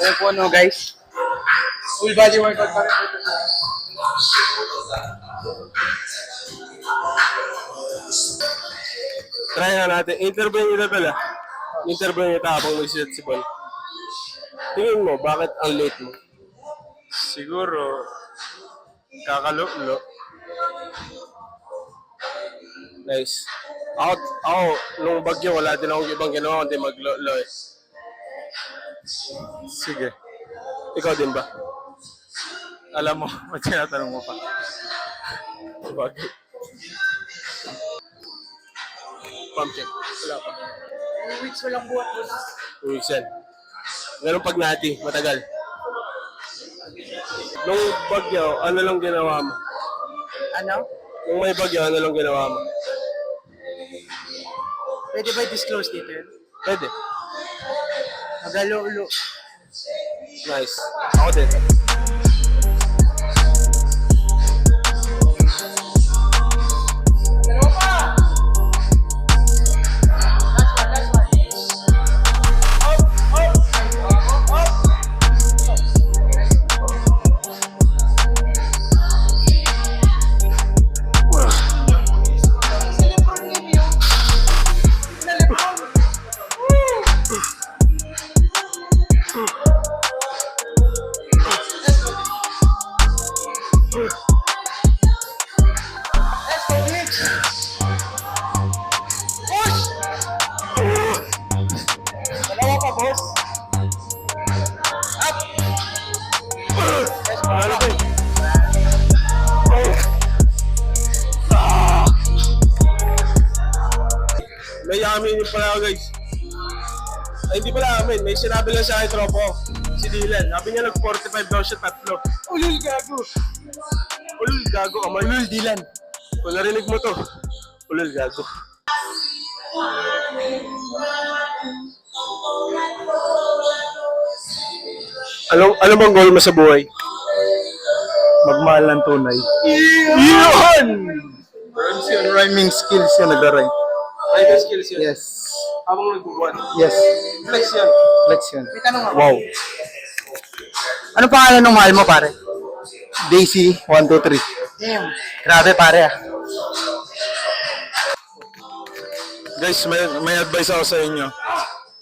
Ayan po ano guys. Full body workout pa rin. Try na natin. Interview nila pala. Interview nila habang mag-set si Paul. Tingin mo, bakit ang late mo? Siguro, kakalo-lo. Nice. Ako, nung bagyo, wala din akong ibang ginawa kundi mag-lo eh. Sige. Ikaw din ba? Alam mo, ba't tinatanong mo pa? Bagay. Pump check. Wala pa. 2 weeks walang buhat boss. 2 weeks yan. Ganun pag nati, matagal. Nung bagyo, ano lang ginawa mo? Ano? Nung may bagyo, ano lang ginawa mo? Pwede ba i-disclose dito yun? Pwede. Magalo-ulo. Nice. Ako din. Dalawa pa boss. Up! Ano ba eh? May aminin pala ako guys. Ay hindi pala amin, may sinabi lang sa akin tropo. Si Dylan, sabi niya nag-45 daw siya tatlo. Ulul gago. Ulul gago ka man. Ulul Dylan. Kung narinig mo to, ulul gago. Ano bang goal mo sa buhay? Magmahal ng tunay. Yun! Meron siya rhyming skills yan, nagra-rhyme. Ay, may skills yun. Yes. Habang nagbubuan. Yes. Flex yan. Flex yan. May tanong ako. Wow. Ano pangalan ng mahal mo pare? Daisy, 1, 2, 3. Damn. Grabe pare ah. Guys, may advice ako sa inyo.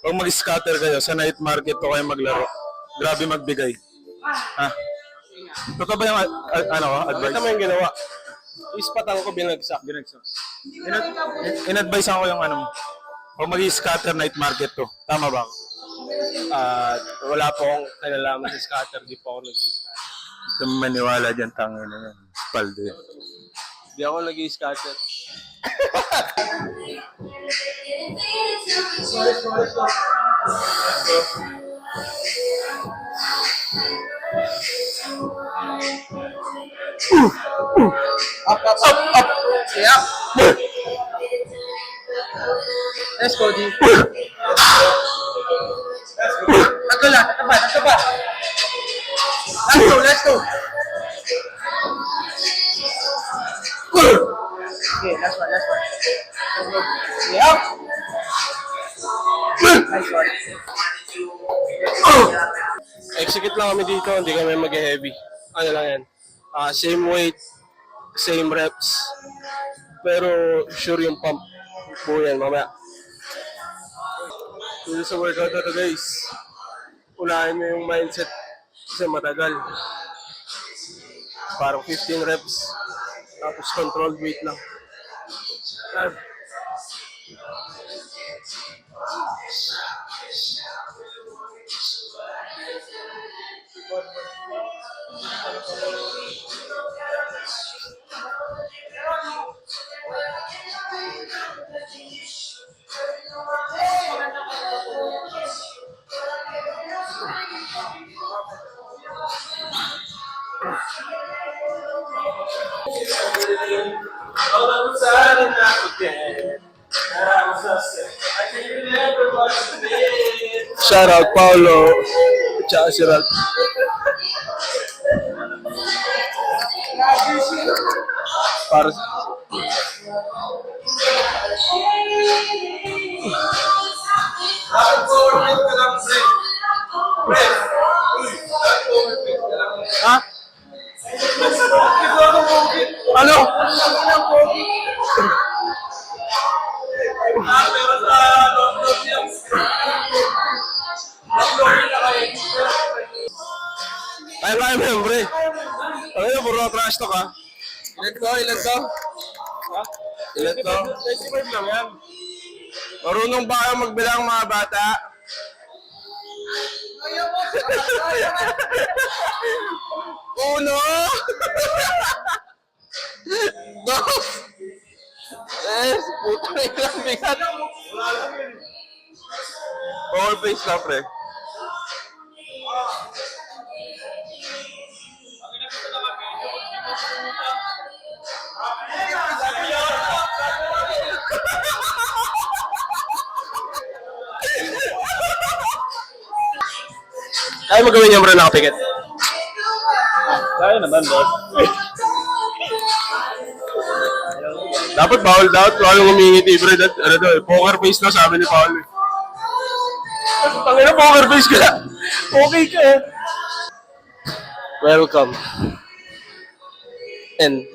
Pag mag-scatter kayo, sa night market ko kayo maglaro. Grabe magbigay. Ha? Totoo ba yung advice? Nakita mo yung ginawa. Ispatang ko binagsak. In-advise ako yung ano mo. Pag mag-scatter night market to. Tama ba ako? Wala po akong kinalaman sa scatter. Di po ako nag-i-scatter. Ito maniwala dyan, tangin na yan. Paldo yan. Di ako nag-i-scatter. Up, up, up, up. Yeah. Let's go, D. Tato lang, tato ba, tato ba? Let's go, let's go. Okay, last one, last one. Yeah. Nice one. Execute lang kami dito. Hindi kami mag-heavy. Ano lang yan. Same weight. Same reps. Pero sure yung pump. Po yan mamaya. Dito sa workout na to guys. Unahin mo yung mindset. Kasi matagal. Parang 15 reps. Tapos controlled weight lang. Shout out Paulo. Tsaka si Ralph. Para Ha? Ano? Kaya mo yan, pre. Ano yun, puro trash talk, ha? Ilan to? Ha? Ilan to? 25 lang yan. Marunong ba kayo magbilang mga bata? Uno! Dos! Puto na ilang bigat. Power face na, pre. Kaya mo gawin yung bro nakapikit? Kaya naman, boss. Dapat bawal yung humingiti, bro. Ano daw, poker face na sabi ni Paul. Tangina, poker face ka. Okay ka eh. Welcome. And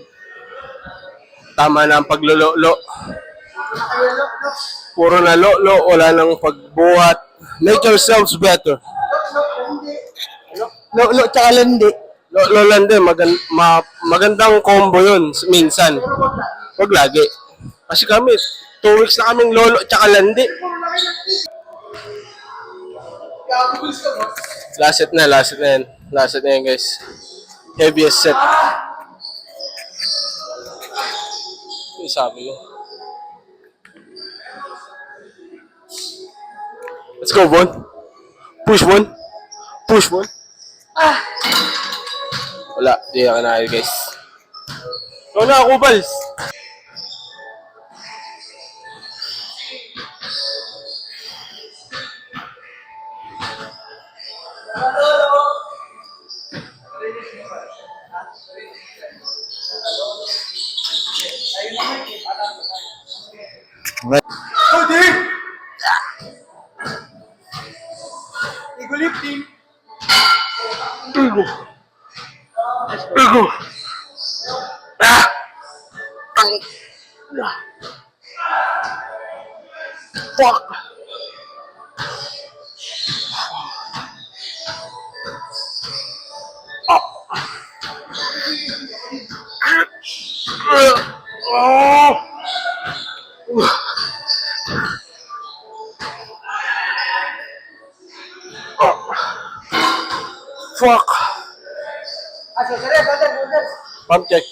tama na ang paglolo-lo. Puro na lo-lo, wala nang pagbuhat. Make yourselves better. Lo, tsaka landi. Lo lande, magandang combo yun minsan. Wag lagi. Kasi kami, 2 weeks na kaming lolo tsaka landi. Last set na yan. Last set na yan, guys. Heaviest set. Yung sabi ko. Let's go, Von. Push, Von. Push, Von. Wala, di ako na kayo, guys. Ikaw na ako, Bals. Igulipin. Ego. Ah! Fuck. Fuck. Asa, sir, brother. Pump check.